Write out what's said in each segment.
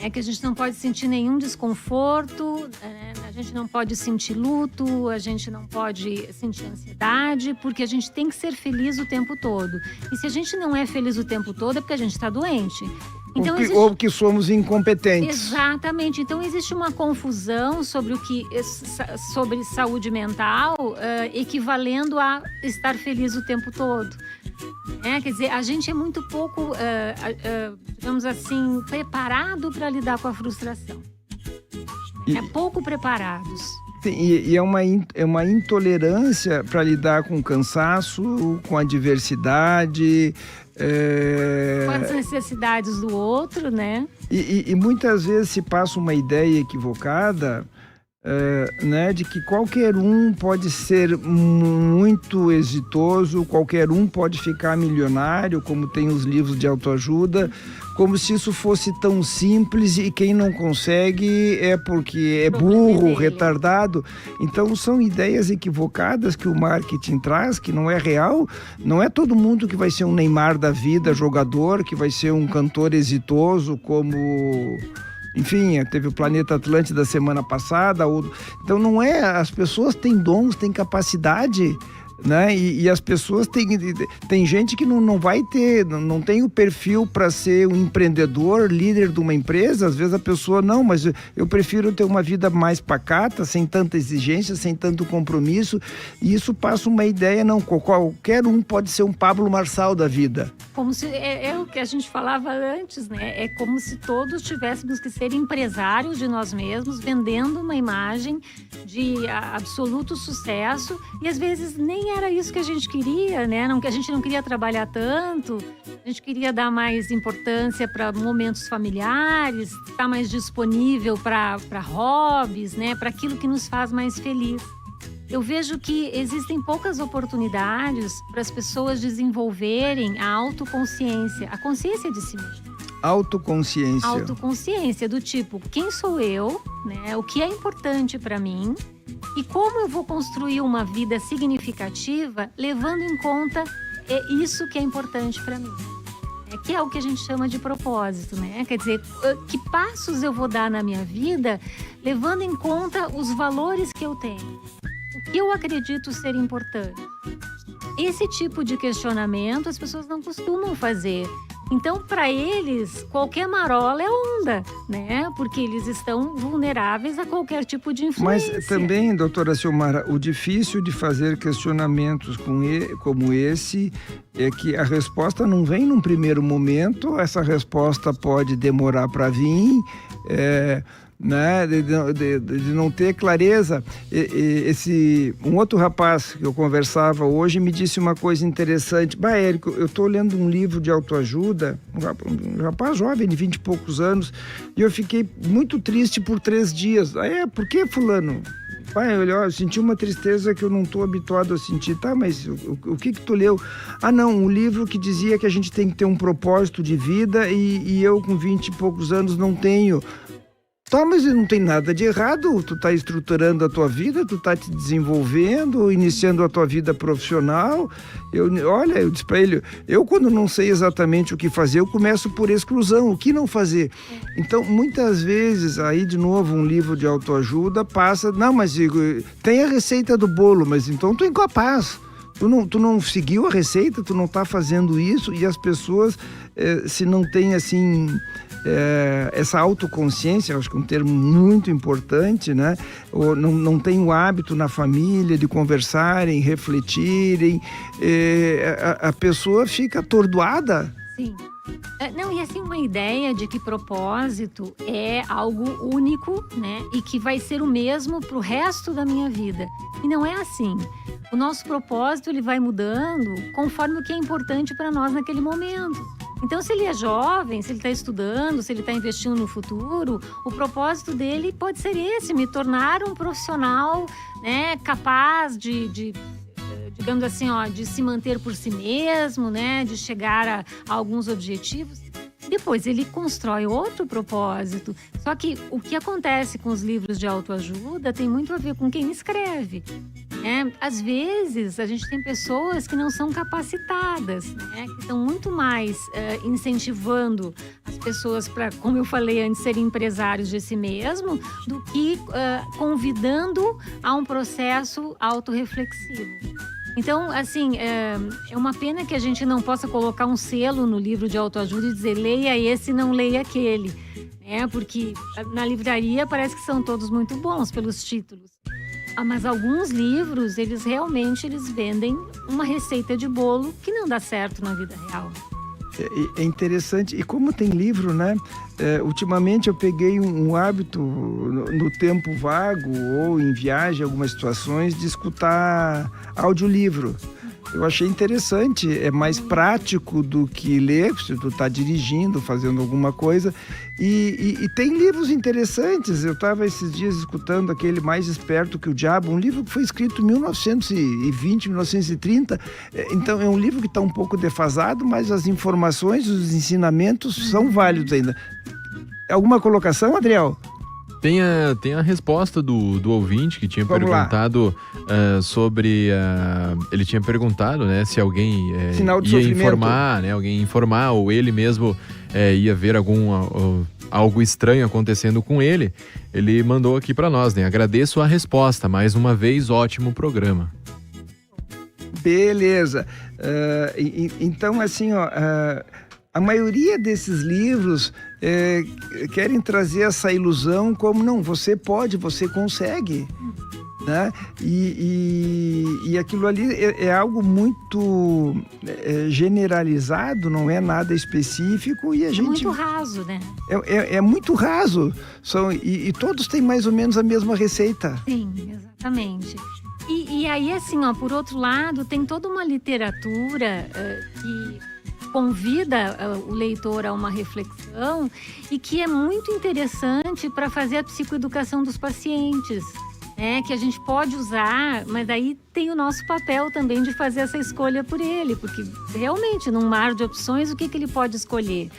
É que a gente não pode sentir nenhum desconforto, né? A gente não pode sentir luto, a gente não pode sentir ansiedade, porque a gente tem que ser feliz o tempo todo. E se a gente não é feliz o tempo todo, é porque a gente está doente. Então, ou que somos incompetentes. Exatamente. Então, existe uma confusão sobre sobre saúde mental, equivalendo a estar feliz o tempo todo. Quer dizer, a gente é muito pouco, digamos assim, preparado para lidar com a frustração. Pouco preparados. E é uma intolerância para lidar com o cansaço, com a diversidade. Com as necessidades do outro, né? E muitas vezes se passa uma ideia equivocada, né, de que qualquer um pode ser muito exitoso, qualquer um pode ficar milionário, como tem os livros de autoajuda, como se isso fosse tão simples e quem não consegue é porque é burro, retardado. Então são ideias equivocadas que o marketing traz, que não é real. Não é todo mundo que vai ser um Neymar da vida, jogador, que vai ser um cantor exitoso como... Enfim, teve o Planeta Atlântida semana passada. Então não é... As pessoas têm dons, têm capacidade, né? E as pessoas tem gente que não vai ter, não tem o perfil para ser um empreendedor, líder de uma empresa. Às vezes a pessoa, não, mas eu prefiro ter uma vida mais pacata, sem tanta exigência, sem tanto compromisso. E isso passa uma ideia, não, qualquer um pode ser um Pablo Marçal da vida. Como se, é o que a gente falava antes, né? É como se todos tivéssemos que ser empresários de nós mesmos, vendendo uma imagem de absoluto sucesso, e às vezes nem era isso que a gente queria, né? A gente não queria trabalhar tanto, a gente queria dar mais importância para momentos familiares, estar mais disponível para hobbies, né? Para aquilo que nos faz mais feliz. Eu vejo que existem poucas oportunidades para as pessoas desenvolverem a autoconsciência, a consciência de si mesmo. Autoconsciência. Autoconsciência do tipo, quem sou eu, né? O que é importante para mim e como eu vou construir uma vida significativa levando em conta isso que é importante para mim. Que é o que a gente chama de propósito, né? Quer dizer, que passos eu vou dar na minha vida levando em conta os valores que eu tenho. O que eu acredito ser importante. Esse tipo de questionamento as pessoas não costumam fazer. Então, para eles, qualquer marola é onda, né? Porque eles estão vulneráveis a qualquer tipo de influência. Mas também, doutora Silmara, o difícil de fazer questionamentos como esse é que a resposta não vem num primeiro momento, essa resposta pode demorar para vir, né, de não ter clareza. Um outro rapaz que eu conversava hoje me disse uma coisa interessante. Érico, eu estou lendo um livro de autoajuda, um rapaz jovem de 20 e poucos anos, e eu fiquei muito triste por 3 dias. Por que, fulano? Eu senti uma tristeza que eu não estou habituado a sentir. Tá, mas o que tu leu? Não, um livro que dizia que a gente tem que ter um propósito de vida e eu com 20 e poucos anos não tenho. Tá, mas não tem nada de errado, tu tá estruturando a tua vida, tu tá te desenvolvendo, iniciando a tua vida profissional. Eu disse pra ele, eu quando não sei exatamente o que fazer, eu começo por exclusão, o que não fazer? Então, muitas vezes, aí de novo, um livro de autoajuda passa, não, mas tem a receita do bolo, mas então tu é incapaz. Tu não seguiu a receita, tu não tá fazendo isso, e as pessoas, se não tem assim... essa autoconsciência, acho que é um termo muito importante, né? Ou não tem o hábito na família de conversarem, refletirem, a pessoa fica atordoada. Sim. Não, e assim, uma ideia de que propósito é algo único, né? E que vai ser o mesmo pro resto da minha vida. E não é assim. O nosso propósito, ele vai mudando conforme o que é importante para nós naquele momento. Então, se ele é jovem, se ele está estudando, se ele está investindo no futuro, o propósito dele pode ser esse, me tornar um profissional, né, capaz digamos assim, de se manter por si mesmo, né, de chegar a alguns objetivos. Depois ele constrói outro propósito. Só que o que acontece com os livros de autoajuda tem muito a ver com quem escreve. Às vezes, a gente tem pessoas que não são capacitadas, né? Que estão muito mais incentivando as pessoas para, como eu falei antes, serem empresários de si mesmo, do que convidando a um processo autorreflexivo. Então, assim, é uma pena que a gente não possa colocar um selo no livro de autoajuda e dizer leia esse, não leia aquele, né? Porque na livraria parece que são todos muito bons pelos títulos. Mas alguns livros, eles vendem uma receita de bolo que não dá certo na vida real. É interessante, e como tem livro, né? Ultimamente eu peguei um hábito no tempo vago ou em viagem, algumas situações, de escutar audiolivro. Eu achei interessante, é mais prático do que ler, se tu está dirigindo, fazendo alguma coisa. E tem livros interessantes. Eu estava esses dias escutando aquele Mais Esperto que o Diabo, um livro que foi escrito em 1920, 1930. Então é um livro que está um pouco defasado, mas as informações, os ensinamentos são válidos ainda. Alguma colocação, Adriel? Tem a resposta do ouvinte que tinha perguntado sobre... ele tinha perguntado, né, se alguém ia informar, né, alguém ia informar, ou ele mesmo ia ver algo estranho acontecendo com ele. Ele mandou aqui para nós, né? Agradeço a resposta, mais uma vez, ótimo programa. Beleza. Então, assim, a maioria desses livros querem trazer essa ilusão como, não, você pode, você consegue, né? E aquilo ali é algo muito generalizado, não é nada específico, e a gente... Muito raso, né? É muito raso, e todos têm mais ou menos a mesma receita. Sim, exatamente. E aí, assim, por outro lado, tem toda uma literatura que convida o leitor a uma reflexão e que é muito interessante para fazer a psicoeducação dos pacientes, né? Que a gente pode usar, mas daí tem o nosso papel também de fazer essa escolha por ele, porque realmente, num mar de opções, o que ele pode escolher?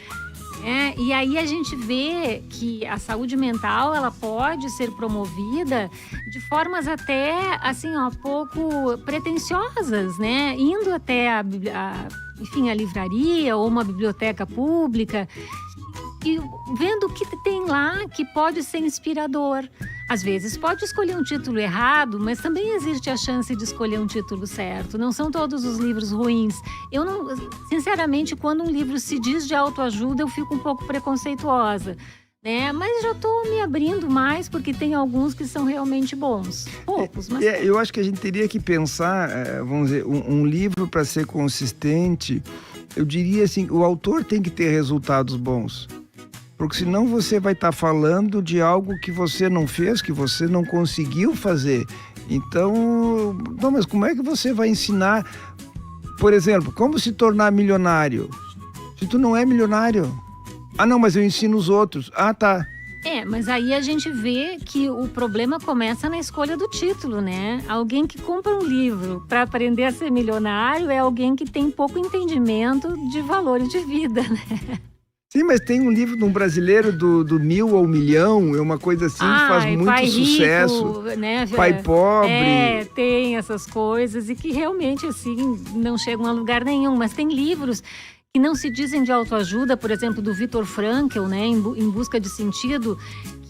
E aí a gente vê que a saúde mental, ela pode ser promovida de formas até, assim, pouco pretensiosas, né? Indo até a livraria ou uma biblioteca pública e vendo o que tem lá que pode ser inspirador. Às vezes pode escolher um título errado, mas também existe a chance de escolher um título certo. Não são todos os livros ruins. Eu não, sinceramente, quando um livro se diz de autoajuda, eu fico um pouco preconceituosa, né? Mas já estou me abrindo mais, porque tem alguns que são realmente bons. Poucos, mas... Eu acho que a gente teria que pensar, vamos dizer, um livro para ser consistente, eu diria assim, o autor tem que ter resultados bons. Porque senão você vai estar falando de algo que você não fez, que você não conseguiu fazer. Então, não, mas como é que você vai ensinar, por exemplo, como se tornar milionário? Se tu não é milionário... não, mas eu ensino os outros. Tá. Mas aí a gente vê que o problema começa na escolha do título, né? Alguém que compra um livro para aprender a ser milionário é alguém que tem pouco entendimento de valores de vida, né? Sim, mas tem um livro de um brasileiro do 1000 ao milhão, é uma coisa assim que faz muito pai sucesso. Rico, né? Pai pobre. Tem essas coisas e que realmente, assim, não chegam a lugar nenhum. Mas tem livros que não se dizem de autoajuda, por exemplo, do Viktor Frankl, né, em busca de sentido,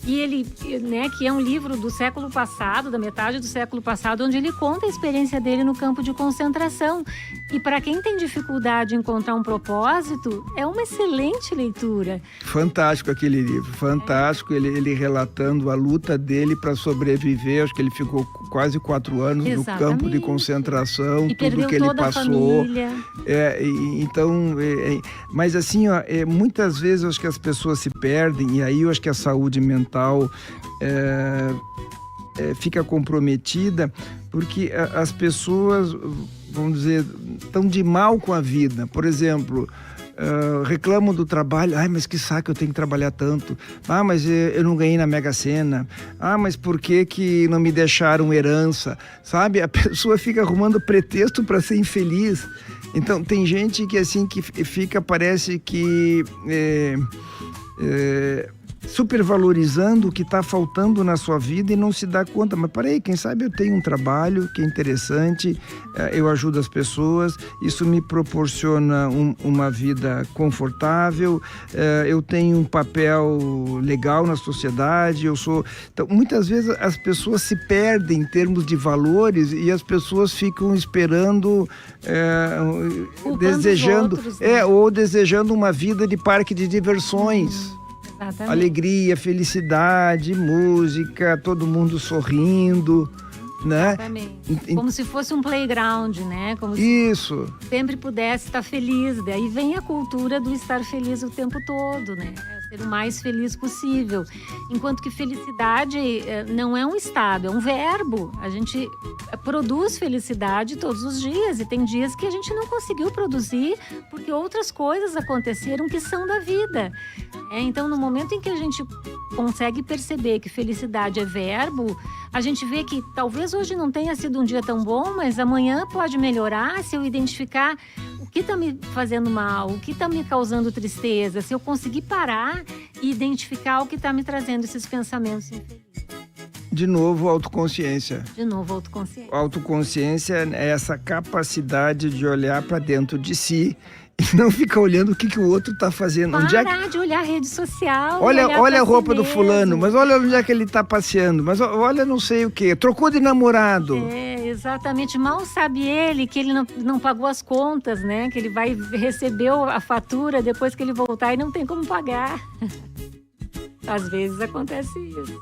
que ele, né, que é um livro do século passado, da metade do século passado, onde ele conta a experiência dele no campo de concentração. E para quem tem dificuldade em encontrar um propósito, é uma excelente leitura. Fantástico aquele livro, fantástico. Ele relatando a luta dele para sobreviver. Acho que ele ficou quase 4 anos no campo de concentração, e tudo que ele passou. Mas assim, muitas vezes eu acho que as pessoas se perdem, e aí eu acho que a saúde mental fica comprometida, porque as pessoas, vamos dizer, estão de mal com a vida. Por exemplo, reclamam do trabalho. Mas que saco, eu tenho que trabalhar tanto. Mas eu não ganhei na Mega Sena. Mas por que não me deixaram herança? Sabe? A pessoa fica arrumando pretexto para ser infeliz. Então, tem gente que assim, que fica, parece que supervalorizando o que está faltando na sua vida e não se dá conta. Mas peraí, quem sabe eu tenho um trabalho que é interessante, eu ajudo as pessoas, isso me proporciona uma vida confortável, eu tenho um papel legal na sociedade, eu sou... Então, muitas vezes as pessoas se perdem em termos de valores e as pessoas ficam esperando, desejando, outros, né? Ou desejando uma vida de parque de diversões. Exatamente. Alegria, felicidade, música, todo mundo sorrindo, né? Exatamente. Como se fosse um playground, né? Como Isso. Se sempre pudesse estar feliz. Daí vem a cultura do estar feliz o tempo todo, né? Ser o mais feliz possível. Enquanto que felicidade não é um estado, é um verbo. A gente produz felicidade todos os dias e tem dias que a gente não conseguiu produzir porque outras coisas aconteceram que são da vida. Então, no momento em que a gente consegue perceber que felicidade é verbo, a gente vê que talvez hoje não tenha sido um dia tão bom, mas amanhã pode melhorar se eu identificar o que está me fazendo mal, o que está me causando tristeza, se eu conseguir parar e identificar o que está me trazendo esses pensamentos infelizes. De novo, autoconsciência. De novo, autoconsciência. Autoconsciência é essa capacidade de olhar para dentro de si e não ficar olhando o que o outro está fazendo. Parar de olhar a rede social. Olha a roupa do fulano, mas olha onde é que ele está passeando, mas olha não sei o que, trocou de namorado. Exatamente. Mal sabe ele que ele não pagou as contas, né? Que ele vai receber a fatura depois que ele voltar e não tem como pagar. Às vezes acontece isso.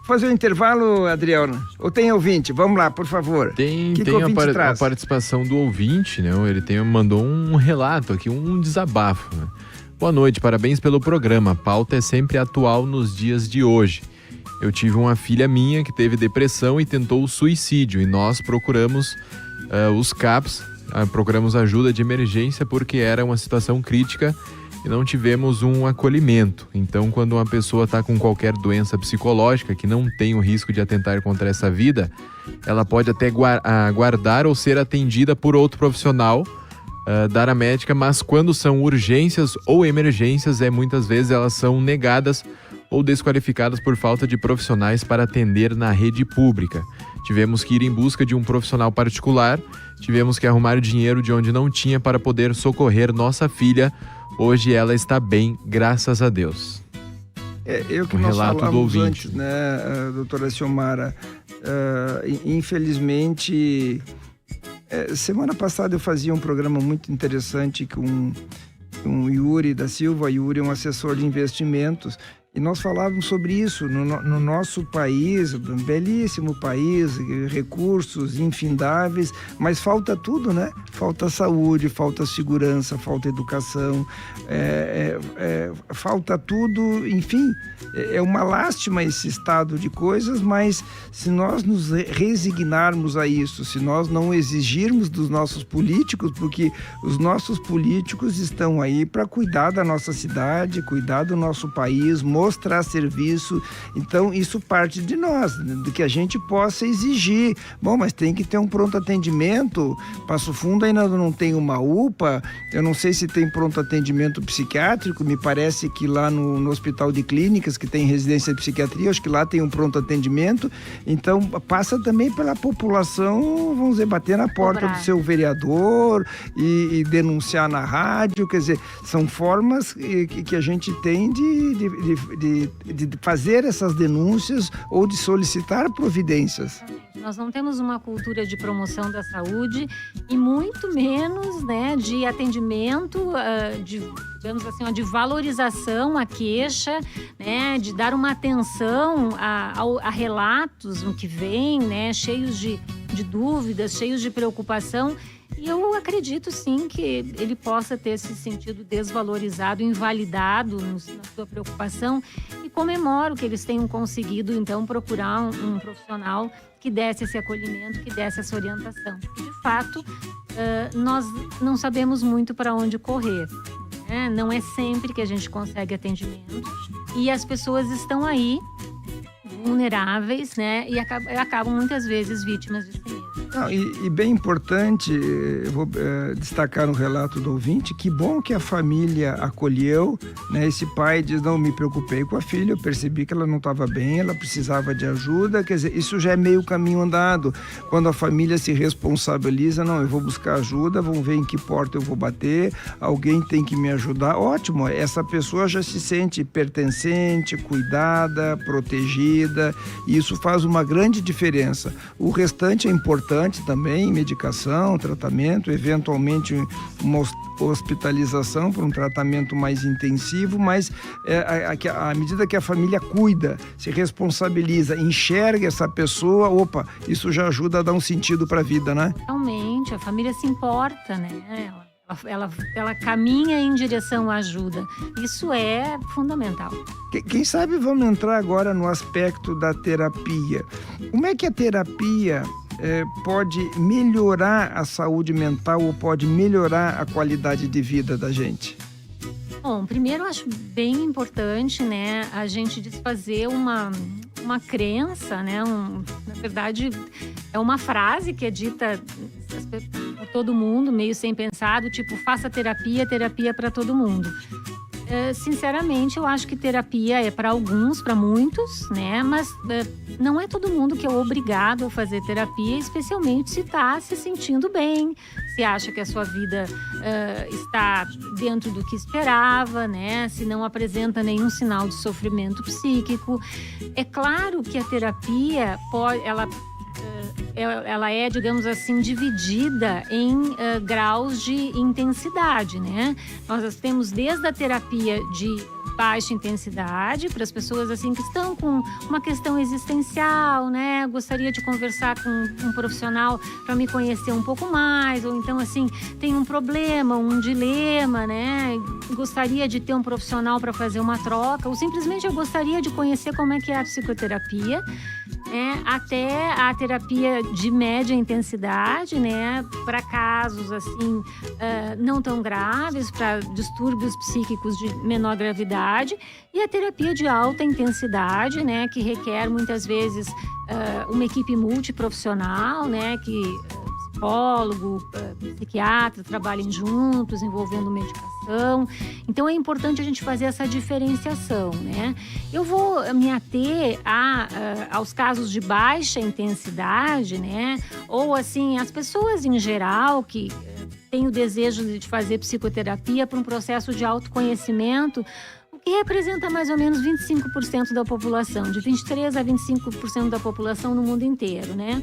Fazer um intervalo, Adriana? Ou tem ouvinte? Vamos lá, por favor. Tem a participação do ouvinte, né? Ele mandou um relato aqui, um desabafo, né? Boa noite, parabéns pelo programa. A pauta é sempre atual nos dias de hoje. Eu tive uma filha minha que teve depressão e tentou o suicídio. E nós procuramos os CAPs, procuramos ajuda de emergência porque era uma situação crítica e não tivemos um acolhimento. Então, quando uma pessoa está com qualquer doença psicológica que não tem o risco de atentar contra essa vida, ela pode até aguardar ou ser atendida por outro profissional da área médica, mas quando são urgências ou emergências, muitas vezes elas são negadas ou desqualificadas por falta de profissionais para atender na rede pública. Tivemos que ir em busca de um profissional particular, tivemos que arrumar dinheiro de onde não tinha para poder socorrer nossa filha. Hoje ela está bem, graças a Deus. Eu que nós falamos antes, né, doutora Xiomara, infelizmente, semana passada eu fazia um programa muito interessante com o Yuri da Silva. Yuri é um assessor de investimentos. E nós falávamos sobre isso no nosso país, um belíssimo país, recursos infindáveis, mas falta tudo, né? Falta saúde, falta segurança, falta educação, falta tudo, enfim. É uma lástima esse estado de coisas, mas se nós nos resignarmos a isso, se nós não exigirmos dos nossos políticos, porque os nossos políticos estão aí para cuidar da nossa cidade, cuidar do nosso país, mostrar serviço. Então isso parte de nós, de que a gente possa exigir. Bom, mas tem que ter um pronto atendimento. Passo Fundo ainda não tem uma UPA, eu não sei se tem pronto atendimento psiquiátrico, me parece que lá no Hospital de Clínicas, que tem residência de psiquiatria, acho que lá tem um pronto atendimento. Então passa também pela população, vamos dizer, bater na porta do seu vereador e denunciar na rádio. Quer dizer, são formas que a gente tem de fazer essas denúncias ou de solicitar providências. Nós não temos uma cultura de promoção da saúde e muito menos, né, de atendimento, digamos assim, de valorização à queixa, né, de dar uma atenção a relatos no que vem, né, cheios de dúvidas, cheios de preocupação. E eu acredito sim que ele possa ter se sentido desvalorizado, invalidado na sua preocupação, e comemoro que eles tenham conseguido então procurar um profissional que desse esse acolhimento, que desse essa orientação. Porque, de fato, nós não sabemos muito para onde correr, né? Não é sempre que a gente consegue atendimento e as pessoas estão aí vulneráveis, né? E acabam muitas vezes vítimas de si mesmas. Não, e bem importante, eu vou destacar no relato do ouvinte, que bom que a família acolheu, né? Esse pai diz, não, me preocupei com a filha, eu percebi que ela não estava bem, ela precisava de ajuda, quer dizer, isso já é meio caminho andado. Quando a família se responsabiliza, não, eu vou buscar ajuda, vamos ver em que porta eu vou bater, alguém tem que me ajudar, ótimo, essa pessoa já se sente pertencente, cuidada, protegida, e isso faz uma grande diferença. O restante é importante também, medicação, tratamento, eventualmente uma hospitalização para um tratamento mais intensivo, mas à medida que a família cuida, se responsabiliza, enxerga essa pessoa, opa, isso já ajuda a dar um sentido para a vida, né? Realmente, a família se importa, né? Ela caminha em direção à ajuda. Isso é fundamental. Quem sabe vamos entrar agora no aspecto da terapia. Como é que a terapia pode melhorar a saúde mental ou pode melhorar a qualidade de vida da gente? Bom, primeiro eu acho bem importante, né, a gente desfazer uma crença, né, na verdade é uma frase que é dita por todo mundo, meio sem pensar, do tipo, faça terapia para todo mundo. Sinceramente, eu acho que terapia é para alguns, para muitos, né? Mas não é todo mundo que é obrigado a fazer terapia, especialmente se está se sentindo bem, se acha que a sua vida está dentro do que esperava, né? Se não apresenta nenhum sinal de sofrimento psíquico. É claro que a terapia ela é, digamos assim, dividida em graus de intensidade, né? Nós temos desde a terapia de baixa intensidade, para as pessoas assim que estão com uma questão existencial, né? Gostaria de conversar com um profissional para me conhecer um pouco mais, ou então assim, tem um problema, um dilema, né? Gostaria de ter um profissional para fazer uma troca, ou simplesmente eu gostaria de conhecer como é que é a psicoterapia, né? Até a terapia de média intensidade, né? Para casos assim não tão graves, para distúrbios psíquicos de menor gravidade, e a terapia de alta intensidade, né? Que requer muitas vezes uma equipe multiprofissional, né? Que psicólogo, psiquiatra trabalhem juntos, envolvendo medicação. Então é importante a gente fazer essa diferenciação, né? Eu vou me ater aos casos de baixa intensidade, né? Ou assim, as pessoas em geral que têm o desejo de fazer psicoterapia para um processo de autoconhecimento, que representa mais ou menos 25% da população, de 23% a 25% da população no mundo inteiro, né?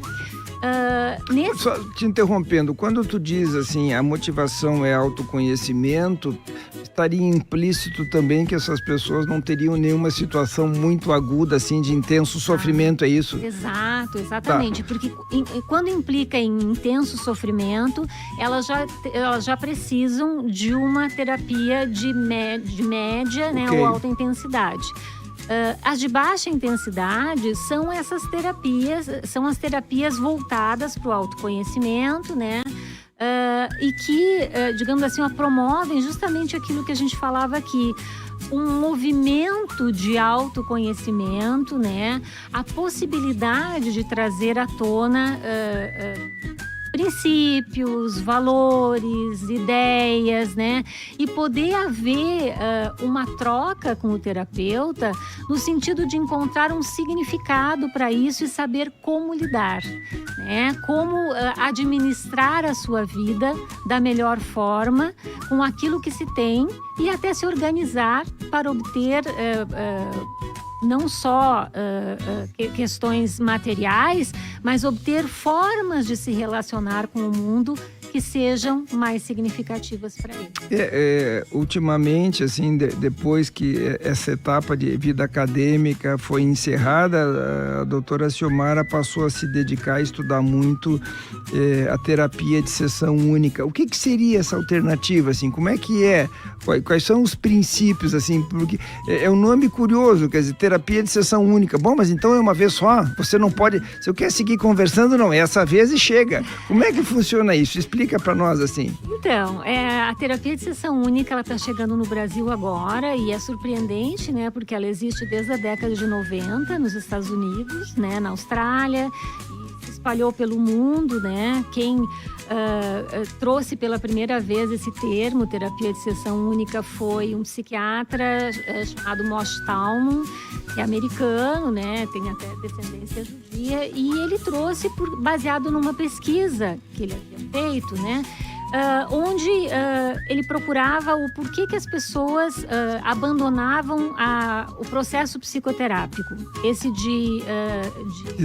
Só te interrompendo, quando tu diz assim, a motivação é autoconhecimento, estaria implícito também que essas pessoas não teriam nenhuma situação muito aguda, assim, de intenso sofrimento, é isso? Exato, exatamente, tá. Porque quando implica em intenso sofrimento, elas já precisam de uma terapia de média, né, okay, ou alta intensidade. As de baixa intensidade são essas terapias, são as terapias voltadas para o autoconhecimento, né? E que, digamos assim, promovem justamente aquilo que a gente falava aqui, um movimento de autoconhecimento, né? A possibilidade de trazer à tona princípios, valores, ideias, né? E poder haver uma troca com o terapeuta no sentido de encontrar um significado para isso e saber como lidar, né? Como administrar a sua vida da melhor forma com aquilo que se tem e até se organizar para obter não só questões materiais, mas obter formas de se relacionar com o mundo que sejam mais significativas para ele. Ultimamente, assim, depois que essa etapa de vida acadêmica foi encerrada, a doutora Ciomara passou a se dedicar a estudar muito a terapia de sessão única. O que seria essa alternativa, assim? Como é que é? Quais são os princípios, assim? Porque é um nome curioso, quer dizer, terapia de sessão única. Bom, mas então é uma vez só? Você não pode... Se eu quero seguir conversando, não, é essa vez e chega. Como é que funciona isso? Explica para nós, assim. Então, a terapia de sessão única, ela está chegando no Brasil agora e é surpreendente, né? Porque ela existe desde a década de 90 nos Estados Unidos, né? Na Austrália, e se espalhou pelo mundo, né? Quem trouxe pela primeira vez esse termo, terapia de sessão única, foi um psiquiatra chamado Moshe Talman, que é americano, né? Tem até descendência judia, e ele trouxe baseado numa pesquisa que ele havia feito, né? Onde ele procurava o porquê que as pessoas abandonavam o processo psicoterápico. Esse de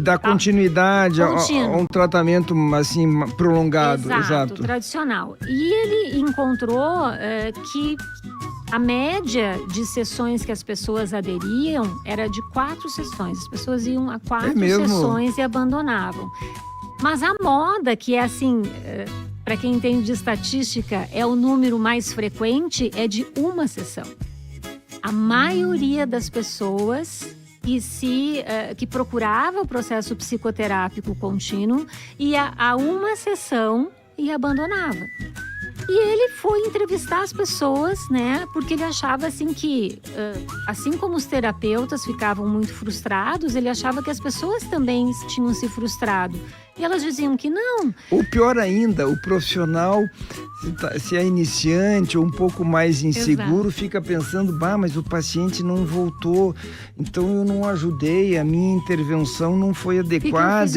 dar continuidade a um tratamento assim prolongado. Exato, tradicional. E ele encontrou que a média de sessões que as pessoas aderiam era de 4 sessões. As pessoas iam a 4 sessões e abandonavam. Mas a moda, que é assim... para quem entende de estatística, é o número mais frequente, é de 1 sessão. A maioria das pessoas que procurava o processo psicoterápico contínuo ia a 1 sessão e abandonava. E ele foi entrevistar as pessoas, né? Porque ele achava assim que, assim como os terapeutas ficavam muito frustrados, ele achava que as pessoas também tinham se frustrado. E elas diziam que não. Ou pior ainda, o profissional, se é iniciante ou um pouco mais inseguro, fica pensando, mas o paciente não voltou, então eu não ajudei, a minha intervenção não foi adequada,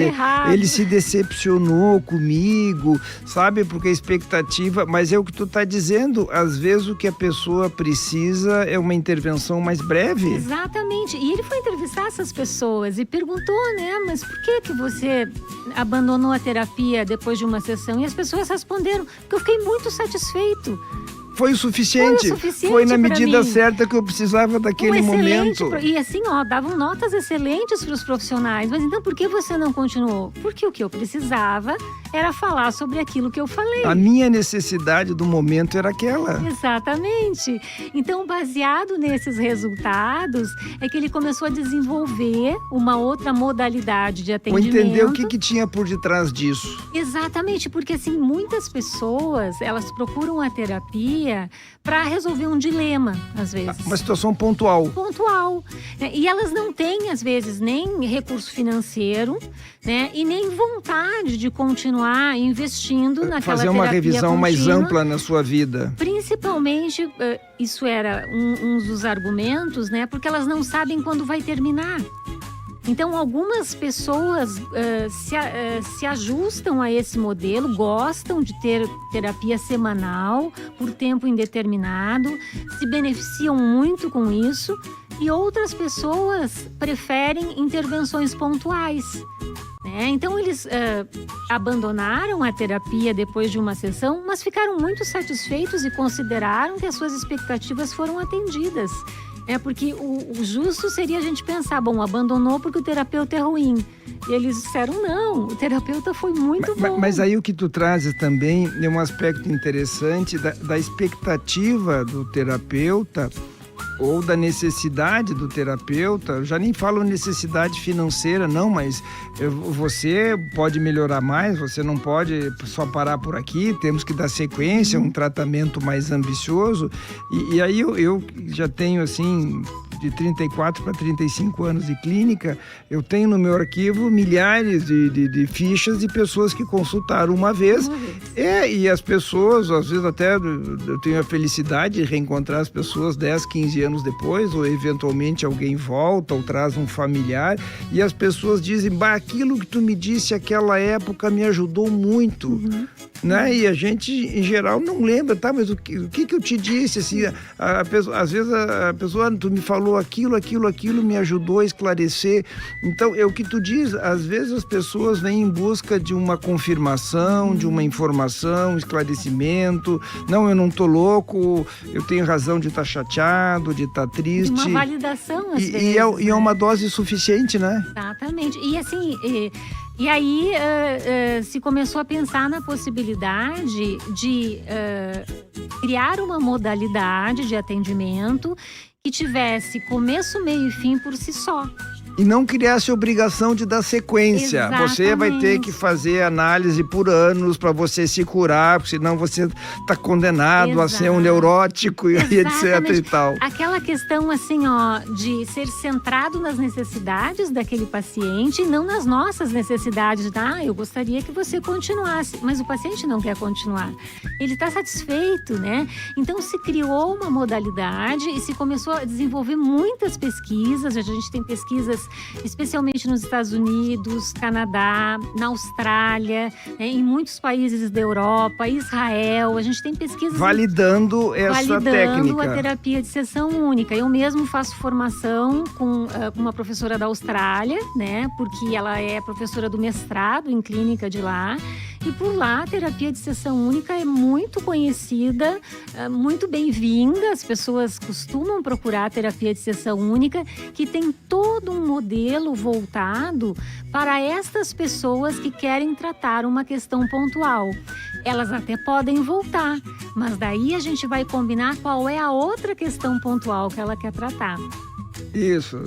ele se decepcionou comigo, sabe? Porque a expectativa... Mas é o que tu está dizendo, às vezes o que a pessoa precisa é uma intervenção mais breve. Exatamente. E ele foi entrevistar essas pessoas e perguntou, né? Mas por que você abandonou a terapia depois de uma sessão? E as pessoas responderam que eu fiquei muito satisfeito. Foi o suficiente. Foi na medida certa que eu precisava daquele momento. E assim, davam notas excelentes para os profissionais. Mas então por que você não continuou? Porque o que eu precisava era falar sobre aquilo que eu falei. A minha necessidade do momento era aquela. Exatamente. Então, baseado nesses resultados, é que ele começou a desenvolver uma outra modalidade de atendimento. Ou entender o que tinha por detrás disso. Exatamente, porque assim, muitas pessoas, elas procuram a terapia para resolver um dilema, às vezes. Uma situação pontual. Pontual. E elas não têm, às vezes, nem recurso financeiro, né? E nem vontade de continuar investindo naquela fazer uma revisão contínua, mais ampla na sua vida. Principalmente, isso era um dos argumentos, né? Porque elas não sabem quando vai terminar. Então, algumas pessoas se ajustam a esse modelo, gostam de ter terapia semanal por tempo indeterminado, se beneficiam muito com isso, e outras pessoas preferem intervenções pontuais. Então, eles abandonaram a terapia depois de uma sessão, mas ficaram muito satisfeitos e consideraram que as suas expectativas foram atendidas. Porque o justo seria a gente pensar, abandonou porque o terapeuta é ruim. E eles disseram, não, o terapeuta foi muito bom. Mas aí o que tu trazes também é um aspecto interessante da expectativa do terapeuta ou da necessidade do terapeuta. Eu já nem falo necessidade financeira, não, mas você pode melhorar mais, você não pode só parar por aqui, temos que dar sequência, um tratamento mais ambicioso. E aí eu já tenho, assim, de 34 para 35 anos de clínica, eu tenho no meu arquivo milhares de fichas de pessoas que consultaram uma vez. E as pessoas, às vezes até eu tenho a felicidade de reencontrar as pessoas 10, 15 anos depois, ou eventualmente alguém volta ou traz um familiar, e as pessoas dizem, aquilo que tu me disse naquela época me ajudou muito. Né? E a gente, em geral, não lembra, mas o que eu te disse? Assim, às vezes a pessoa, tu me falou aquilo me ajudou a esclarecer. Então, é o que tu diz, às vezes as pessoas vêm em busca de uma confirmação, de uma informação, esclarecimento. Não, eu não tô louco, eu tenho razão de estar chateado, de estar triste. Uma validação, às vezes. E é uma dose suficiente, né? Exatamente. E assim... E aí se começou a pensar na possibilidade de criar uma modalidade de atendimento que tivesse começo, meio e fim por si só. E não criasse obrigação de dar sequência. Exatamente. Você vai ter que fazer análise por anos para você se curar, porque senão você está condenado a ser um neurótico e etc e tal. Aquela questão assim, ó, de ser centrado nas necessidades daquele paciente e não nas nossas necessidades. Eu gostaria que você continuasse, mas o paciente não quer continuar. Ele está satisfeito, né? Então se criou uma modalidade e se começou a desenvolver muitas pesquisas. A gente tem pesquisas especialmente nos Estados Unidos, Canadá, na Austrália, né, em muitos países da Europa, Israel. A gente tem pesquisas validando essa técnica. A terapia de sessão única. Eu mesmo faço formação com uma professora da Austrália, né, porque ela é professora do mestrado em clínica de lá. E por lá, a terapia de sessão única é muito conhecida, muito bem-vinda. As pessoas costumam procurar a terapia de sessão única, que tem todo um modelo voltado para estas pessoas que querem tratar uma questão pontual. Elas até podem voltar, mas daí a gente vai combinar qual é a outra questão pontual que ela quer tratar. Isso,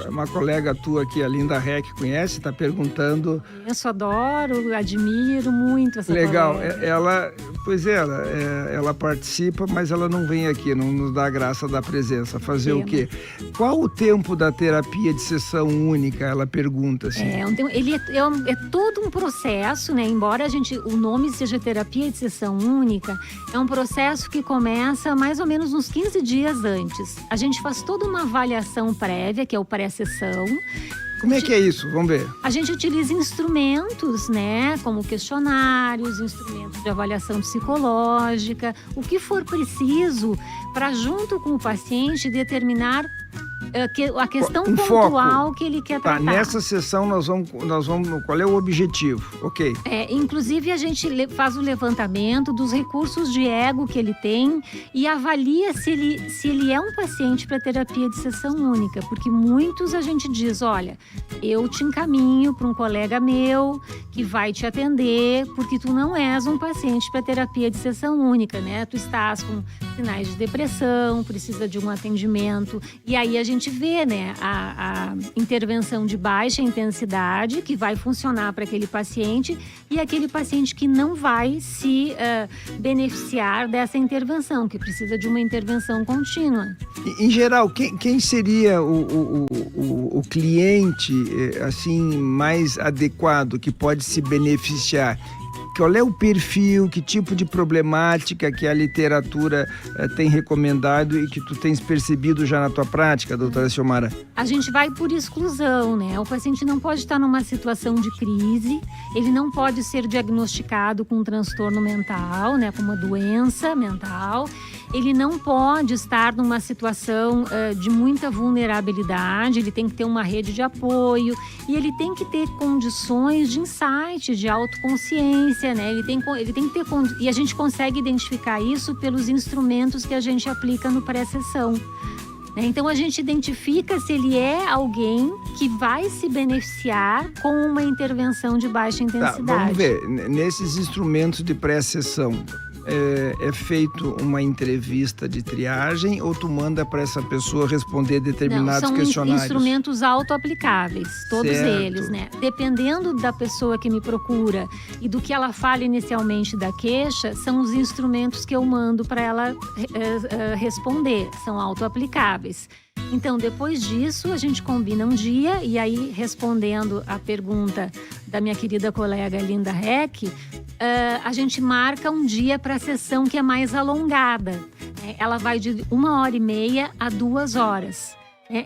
uma colega tua aqui, a Linda Reck, conhece, está perguntando. Eu adoro, admiro muito essa legal, colega. Ela participa, mas ela não vem aqui, não nos dá a graça da presença. Fazer o quê? Qual o tempo da terapia de sessão única? Ela pergunta assim. Ele é todo um processo, né? Embora o nome seja terapia de sessão única, é um processo que começa mais ou menos uns 15 dias antes. A gente faz toda uma avaliação prévia, que é o pré-sessão. Como é que é isso? Vamos ver. A gente utiliza instrumentos, né, como questionários, instrumentos de avaliação psicológica, o que for preciso para, junto com o paciente, determinar a questão pontual foco que ele quer tratar. Nessa sessão nós vamos. Qual é o objetivo? Ok. Inclusive a gente faz o levantamento dos recursos de ego que ele tem e avalia se ele é um paciente para terapia de sessão única, porque muitos a gente diz, olha, eu te encaminho para um colega meu que vai te atender, porque tu não és um paciente para terapia de sessão única, né? Tu estás com sinais de depressão, precisa de um atendimento, e aí a gente vê, né, a intervenção de baixa intensidade que vai funcionar para aquele paciente e aquele paciente que não vai se beneficiar dessa intervenção, que precisa de uma intervenção contínua. Em geral, quem seria o cliente assim mais adequado que pode se beneficiar? Qual é o perfil, que tipo de problemática que a literatura tem recomendado e que tu tens percebido já na tua prática, doutora Xiomara? A gente vai por exclusão, né? O paciente não pode estar numa situação de crise, ele não pode ser diagnosticado com um transtorno mental, né? Com uma doença mental. Ele não pode estar numa situação de muita vulnerabilidade, ele tem que ter uma rede de apoio e ele tem que ter condições de insight, de autoconsciência, né? Ele tem que ter, e a gente consegue identificar isso pelos instrumentos que a gente aplica no pré-sessão. Então a gente identifica se ele é alguém que vai se beneficiar com uma intervenção de baixa intensidade. Vamos ver, nesses instrumentos de pré-sessão, é feito uma entrevista de triagem ou tu manda para essa pessoa responder determinados questionários? São instrumentos auto-aplicáveis, todos eles, né? Dependendo da pessoa que me procura e do que ela fala inicialmente da queixa, são os instrumentos que eu mando para ela responder, são auto-aplicáveis. Então, depois disso, a gente combina um dia e aí, respondendo a pergunta da minha querida colega Linda Reck, a gente marca um dia para a sessão que é mais alongada. Ela vai de 1h30 a 2 horas.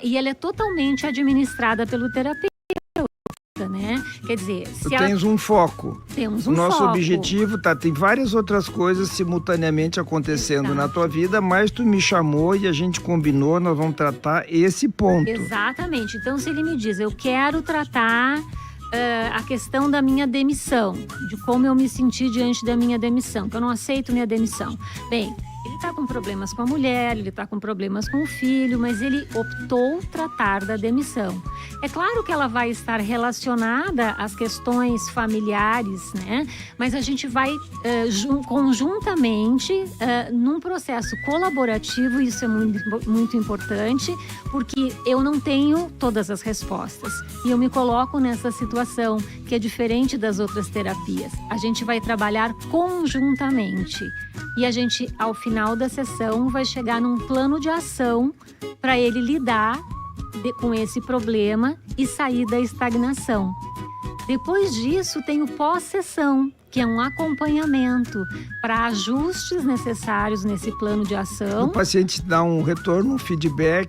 E ela é totalmente administrada pelo terapeuta. Né? Quer dizer, tu tens um foco. Temos um foco. O nosso foco. objetivo tem várias outras coisas simultaneamente acontecendo na tua vida, mas tu me chamou e a gente combinou, nós vamos tratar esse ponto. Exatamente. Então, se ele me diz, eu quero tratar a questão da minha demissão, de como eu me senti diante da minha demissão, que eu não aceito minha demissão. Bem, ele está com problemas com a mulher, ele está com problemas com o filho, mas ele optou tratar da demissão. É claro que ela vai estar relacionada às questões familiares, né? Mas a gente vai conjuntamente num processo colaborativo, isso é muito importante, porque eu não tenho todas as respostas. E eu me coloco nessa situação que é diferente das outras terapias. A gente vai trabalhar conjuntamente. E a gente, ao final da sessão, vai chegar num plano de ação para ele lidar com esse problema e sair da estagnação. Depois disso, tem o pós-sessão, que é um acompanhamento para ajustes necessários nesse plano de ação. O paciente dá um retorno, um feedback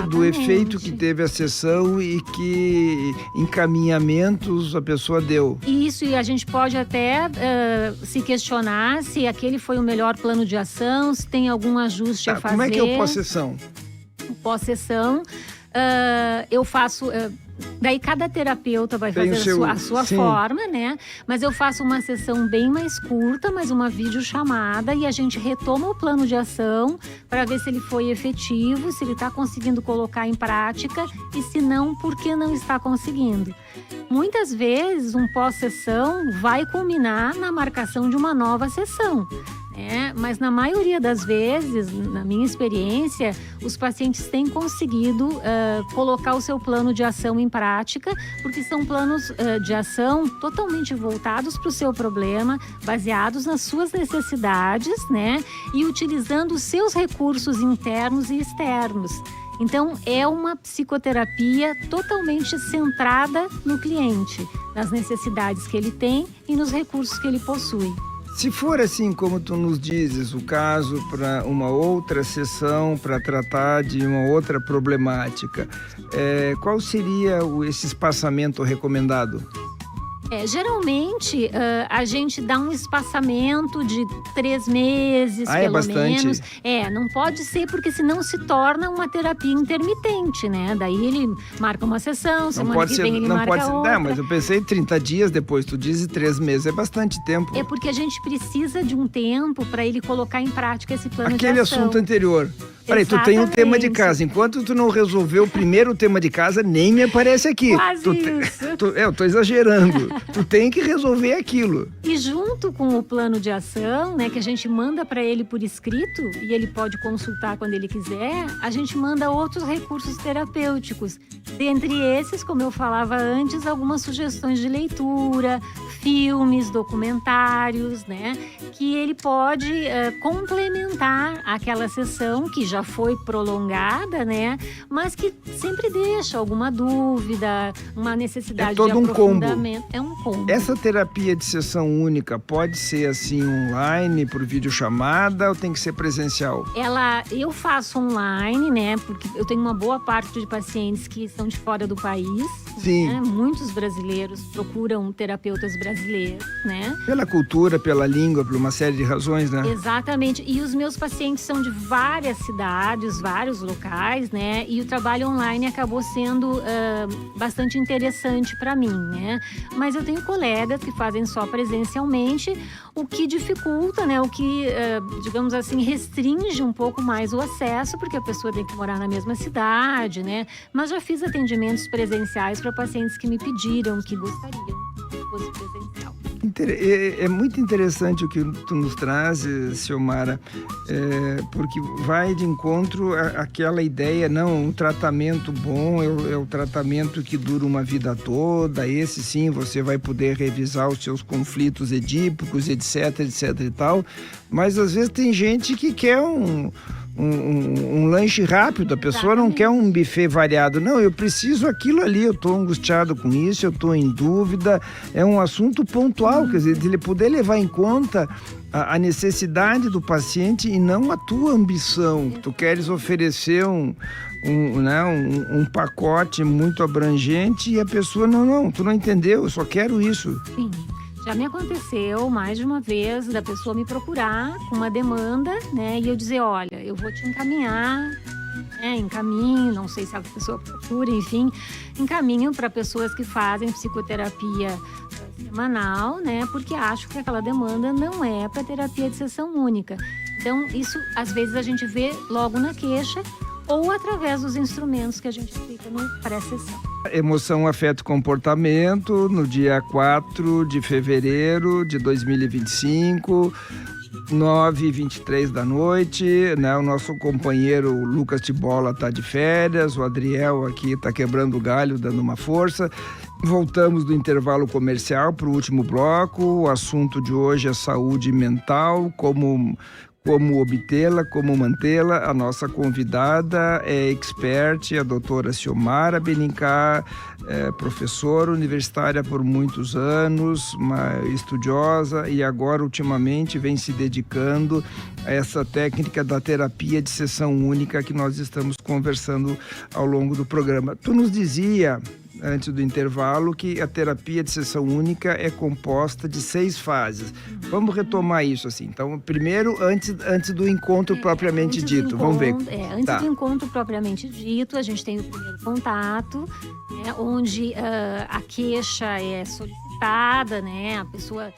do efeito que teve a sessão e que encaminhamentos a pessoa deu. Isso, e a gente pode até se questionar se aquele foi o melhor plano de ação, se tem algum ajuste a fazer. Como é que é o pós-sessão? O pós-sessão, eu faço... Daí cada terapeuta vai fazer a sua forma, né? Mas eu faço uma sessão bem mais curta, mas uma videochamada, e a gente retoma o plano de ação para ver se ele foi efetivo, se ele está conseguindo colocar em prática e se não, por que não está conseguindo. Muitas vezes um pós-sessão vai culminar na marcação de uma nova sessão. Mas na maioria das vezes, na minha experiência, os pacientes têm conseguido colocar o seu plano de ação em prática, porque são planos de ação totalmente voltados para o seu problema, baseados nas suas necessidades, né? E utilizando os seus recursos internos e externos. Então, é uma psicoterapia totalmente centrada no cliente, nas necessidades que ele tem e nos recursos que ele possui. Se for assim como tu nos dizes, o caso para uma outra sessão, para tratar de uma outra problemática, qual seria esse espaçamento recomendado? Geralmente, a gente dá um espaçamento de 3 meses, pelo menos. Não pode ser, porque senão se torna uma terapia intermitente, né? Daí ele marca uma sessão, semana que vem ele marca outra. Mas eu pensei 30 dias depois, tu dizes 3 meses, é bastante tempo. É porque a gente precisa de um tempo para ele colocar em prática esse plano de ação. Aquele assunto anterior. Peraí, tu tem um tema de casa. Enquanto tu não resolveu o primeiro tema de casa, nem me aparece aqui. Quase isso. Eu tô exagerando. Tu tem que resolver aquilo. E junto com o plano de ação, né, que a gente manda para ele por escrito, e ele pode consultar quando ele quiser, a gente manda outros recursos terapêuticos. Dentre esses, como eu falava antes, algumas sugestões de leitura, filmes, documentários, né, que ele pode complementar aquela sessão que já foi prolongada, né, mas que sempre deixa alguma dúvida, uma necessidade de aprofundamento. É um combo. Essa terapia de sessão única pode ser assim online, por videochamada, ou tem que ser presencial? Eu faço online, né, porque eu tenho uma boa parte de pacientes que são de fora do país. Sim. Né? Muitos brasileiros procuram terapeutas brasileiros, né? Pela cultura, pela língua, por uma série de razões, né? Exatamente. E os meus pacientes são de várias cidades, vários locais, né? E o trabalho online acabou sendo bastante interessante para mim, né? Mas eu tenho colegas que fazem só presencialmente, o que dificulta, né? O que, digamos assim, restringe um pouco mais o acesso, porque a pessoa tem que morar na mesma cidade, né? Mas já fiz atendimentos presenciais para pacientes que me pediram, que gostariam que fosse presencial. É muito interessante o que tu nos trazes, Silmara, porque vai de encontro àquela ideia, não, um tratamento bom é o tratamento que dura uma vida toda, esse sim, você vai poder revisar os seus conflitos edípicos, etc e tal, mas às vezes tem gente que quer um lanche rápido, a pessoa não quer um buffet variado, não, eu preciso aquilo ali, eu estou angustiado com isso, eu estou em dúvida, é um assunto pontual, quer dizer, de ele poder levar em conta a necessidade do paciente e não a tua ambição. Tu queres oferecer um pacote muito abrangente e a pessoa, não, tu não entendeu, eu só quero isso. Sim. Já me aconteceu mais de uma vez da pessoa me procurar com uma demanda, né? E eu dizer, olha, eu vou te encaminhar, encaminho, não sei se a pessoa procura, enfim, encaminho para pessoas que fazem psicoterapia semanal, né? Porque acho que aquela demanda não é para terapia de sessão única. Então, isso às vezes a gente vê logo na queixa, ou através dos instrumentos que a gente aplica no pré-sessão. Emoção, afeto e comportamento, no dia 4 de fevereiro de 2025, 9h23 da noite, né? O nosso companheiro Lucas Tibola está de férias, o Adriel aqui está quebrando o galho, dando uma força. Voltamos do intervalo comercial para o último bloco. O assunto de hoje é saúde mental, como obtê-la, como mantê-la. A nossa convidada é expert, a doutora Xiomara Benincá, professora universitária por muitos anos, uma estudiosa, e agora ultimamente vem se dedicando a essa técnica da terapia de sessão única que nós estamos conversando ao longo do programa. Tu nos dizia, antes do intervalo, que a terapia de sessão única é composta de 6 fases. Vamos retomar isso assim. Então, primeiro, antes do encontro propriamente dito. Vamos ver. Antes do encontro propriamente dito, a gente tem o primeiro contato, né, onde a queixa é solicitada, né, a pessoa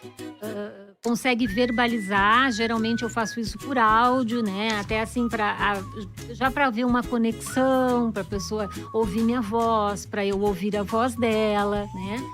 consegue verbalizar. Geralmente eu faço isso por áudio, né? Até assim, já para ver uma conexão, para a pessoa ouvir minha voz, para eu ouvir a voz dela, né?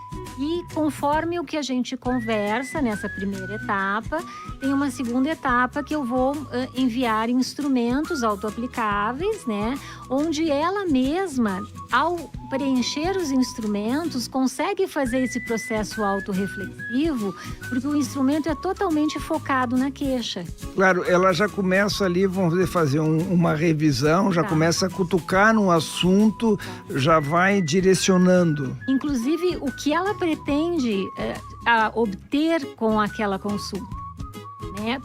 E conforme o que a gente conversa nessa primeira etapa, tem uma segunda etapa que eu vou enviar instrumentos autoaplicáveis, né? Onde ela mesma, ao preencher os instrumentos, consegue fazer esse processo autorreflexivo, porque o instrumento é totalmente focado na queixa. Claro, ela já começa ali, vamos fazer uma revisão, já começa a cutucar no assunto, já vai direcionando. Inclusive, o que ela pretende obter com aquela consulta.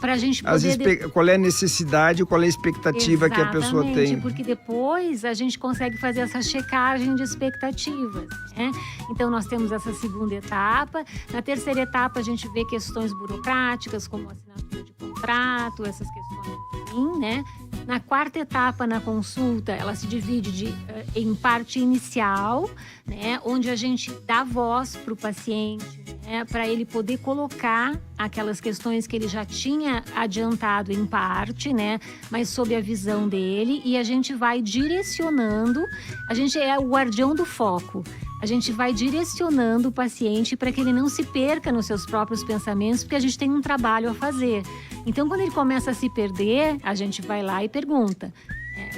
Para a gente poder... Qual é a necessidade, qual é a expectativa que a pessoa tem. Exatamente, porque depois a gente consegue fazer essa checagem de expectativas, né? Então, nós temos essa segunda etapa. Na terceira etapa, a gente vê questões burocráticas, como assinatura de contrato, essas questões assim, né? Na quarta etapa, na consulta, ela se divide em parte inicial, né, onde a gente dá voz para o paciente, né, para ele poder colocar aquelas questões que ele já tinha adiantado em parte, né, mas sob a visão dele, e a gente vai direcionando. A gente é o guardião do foco. A gente vai direcionando o paciente para que ele não se perca nos seus próprios pensamentos, porque a gente tem um trabalho a fazer. Então, quando ele começa a se perder, a gente vai lá e pergunta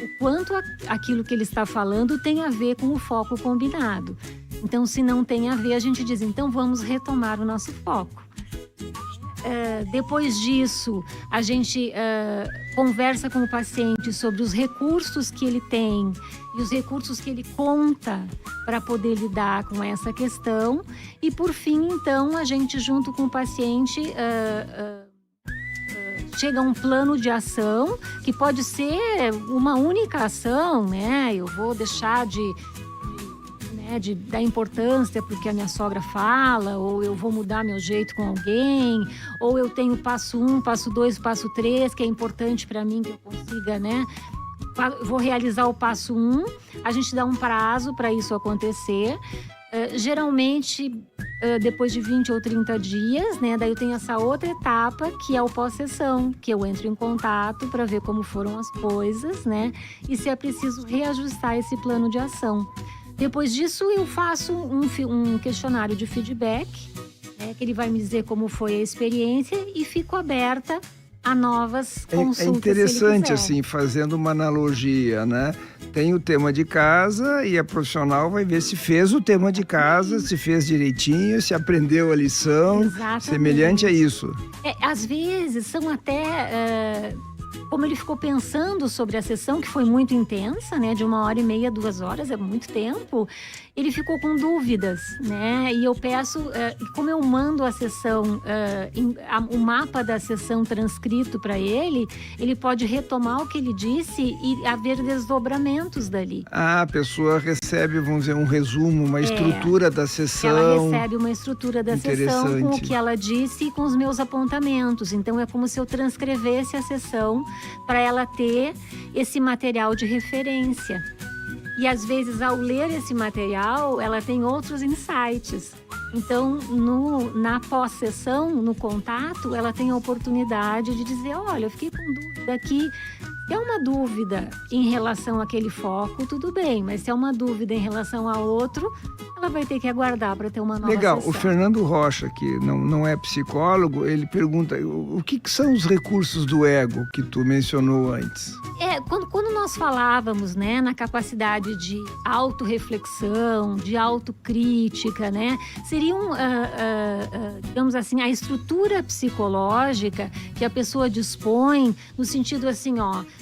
o quanto aquilo que ele está falando tem a ver com o foco combinado. Então, se não tem a ver, a gente diz, então vamos retomar o nosso foco. Depois disso, a gente conversa com o paciente sobre os recursos que ele tem e os recursos que ele conta para poder lidar com essa questão. E, por fim, então, a gente, junto com o paciente, chega a um plano de ação, que pode ser uma única ação, né? Eu vou deixar de dar importância porque a minha sogra fala, ou eu vou mudar meu jeito com alguém, ou eu tenho passo 1, passo 2, passo 3, que é importante para mim que eu consiga, né? Vou realizar o passo 1, a gente dá um prazo para isso acontecer. Geralmente, depois de 20 ou 30 dias, né? Daí eu tenho essa outra etapa, que é o pós-sessão, que eu entro em contato para ver como foram as coisas, né? E se é preciso reajustar esse plano de ação. Depois disso, eu faço um questionário de feedback, né, que ele vai me dizer como foi a experiência, e fico aberta a novas consultas. É interessante, assim, fazendo uma analogia, né? Tem o tema de casa e a profissional vai ver se fez o tema de casa, se fez direitinho, se aprendeu a lição. Exatamente. Semelhante a isso. Às vezes são até... Como ele ficou pensando sobre a sessão, que foi muito intensa, né? De 1h30, 2 horas, é muito tempo. Ele ficou com dúvidas, né? E eu peço, como eu mando a sessão, o mapa da sessão transcrito para ele pode retomar o que ele disse e haver desdobramentos dali. A pessoa recebe, vamos dizer, um resumo, uma estrutura da sessão. Ela recebe uma estrutura da sessão com o que ela disse e com os meus apontamentos. Então, é como se eu transcrevesse a sessão para ela ter esse material de referência. E, às vezes, ao ler esse material, ela tem outros insights. Então, na pós-sessão, no contato, ela tem a oportunidade de dizer, olha, eu fiquei com dúvida aqui, Se é uma dúvida em relação àquele foco, tudo bem, mas se é uma dúvida em relação a outro, ela vai ter que aguardar para ter uma nova Legal. sessão. O Fernando Rocha, que não é psicólogo, ele pergunta o que são os recursos do ego que tu mencionou antes? Quando nós falávamos, né, na capacidade de autorreflexão, de autocrítica, né, seriam, digamos assim, a estrutura psicológica que a pessoa dispõe no sentido assim,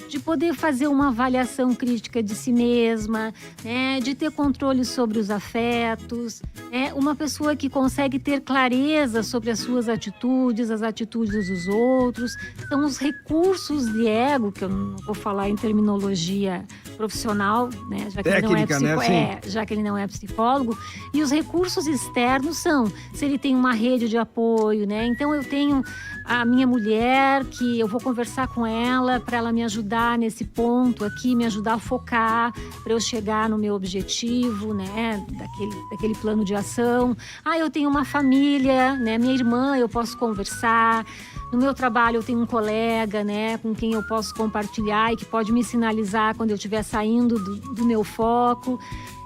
de poder fazer uma avaliação crítica de si mesma, né, de ter controle sobre os afetos, né, uma pessoa que consegue ter clareza sobre as suas atitudes, as atitudes dos outros. São os recursos de ego, que eu não vou falar em terminologia profissional, né, já que técnica, ele não é já que ele não é psicólogo. E os recursos externos são, se ele tem uma rede de apoio, né? Então eu tenho a minha mulher, que eu vou conversar com ela para ela me ajudar nesse ponto aqui, me ajudar a focar para eu chegar no meu objetivo, né, daquele plano de ação. Eu tenho uma família, né, minha irmã, eu posso conversar. No meu trabalho eu tenho um colega, né, com quem eu posso compartilhar e que pode me sinalizar quando eu estiver saindo do meu foco.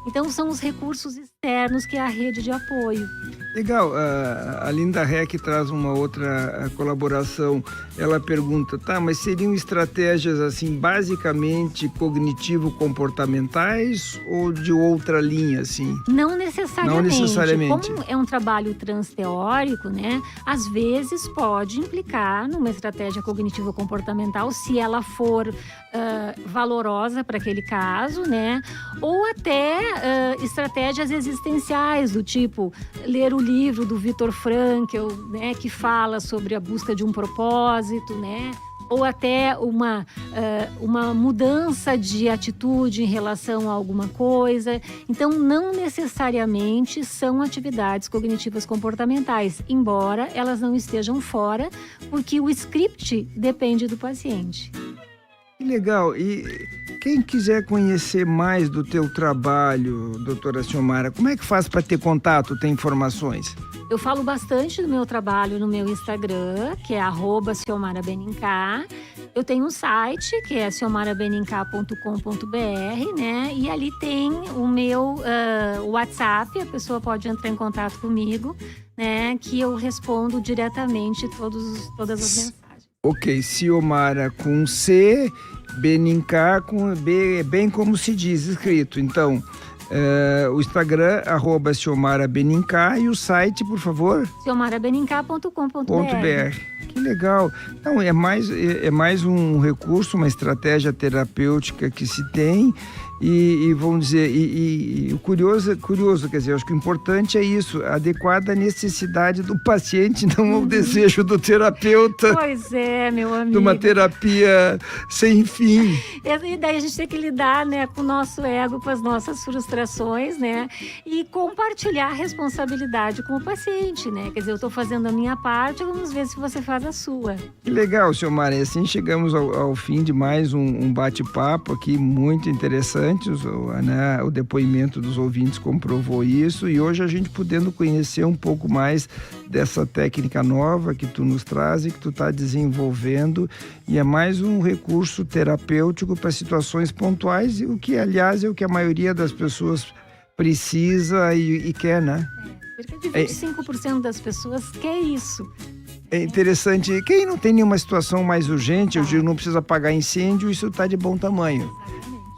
Então são os recursos externos que é a rede de apoio. Legal, a Linda Heck traz uma outra colaboração. Ela pergunta, mas seriam estratégias assim basicamente cognitivo-comportamentais ou de outra linha assim? Não necessariamente. Não necessariamente. Como é um trabalho transteórico, né, às vezes pode implicar numa estratégia cognitivo-comportamental se ela for valorosa para aquele caso, né, ou até estratégias existenciais do tipo ler o livro do Viktor Frankl, né, que fala sobre a busca de um propósito, né, ou até uma mudança de atitude em relação a alguma coisa. Então, não necessariamente são atividades cognitivas comportamentais, embora elas não estejam fora, porque o script depende do paciente. Que legal. E quem quiser conhecer mais do teu trabalho, doutora Ciomara, como é que faz para ter contato, ter informações? Eu falo bastante do meu trabalho no meu Instagram, que é @ciomarabenincar. Eu tenho um site, que é ciomarabenincar.com.br, né? E ali tem o meu WhatsApp, a pessoa pode entrar em contato comigo, né? Que eu respondo diretamente todas as mensagens. Ok, Ciomara com C, Benincar com B, bem como se diz escrito. Então, o Instagram, @ciomarabenincar, e o site, por favor? ciomarabenincar.com.br. Que legal. Então, é mais um recurso, uma estratégia terapêutica que se tem. E vamos dizer, o curioso, quer dizer, acho que o importante é isso, adequada à necessidade do paciente, não ao desejo do terapeuta. Pois é, meu amigo. De uma terapia sem fim. E daí a gente tem que lidar, né, com o nosso ego, com as nossas frustrações, né, e compartilhar a responsabilidade com o paciente, né, quer dizer, eu estou fazendo a minha parte, vamos ver se você faz a sua. Que legal, Ciomara, e assim chegamos ao fim de mais um bate-papo aqui, muito interessante. Né, o depoimento dos ouvintes comprovou isso, e hoje a gente podendo conhecer um pouco mais dessa técnica nova que tu nos traz e que tu está desenvolvendo, e é mais um recurso terapêutico para situações pontuais, o que aliás é o que a maioria das pessoas precisa e quer, né? Cerca de 25% das pessoas quer isso. É interessante, quem não tem nenhuma situação mais urgente, eu digo, não precisa apagar incêndio, isso está de bom tamanho.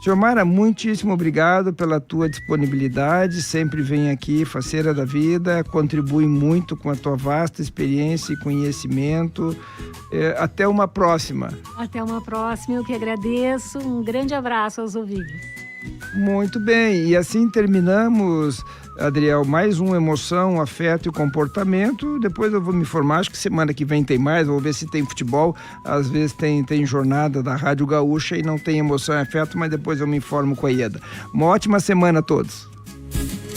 Ciomara, muitíssimo obrigado pela tua disponibilidade, sempre vem aqui, faceira da vida, contribui muito com a tua vasta experiência e conhecimento. Até uma próxima. Até uma próxima, eu que agradeço. Um grande abraço aos ouvintes. Muito bem, e assim terminamos, Adriel, mais um Emoção, Afeto e Comportamento. Depois eu vou me informar, acho que semana que vem tem mais, vou ver se tem futebol, às vezes tem jornada da Rádio Gaúcha e não tem Emoção e Afeto, mas depois eu me informo com a Ieda. Uma ótima semana a todos.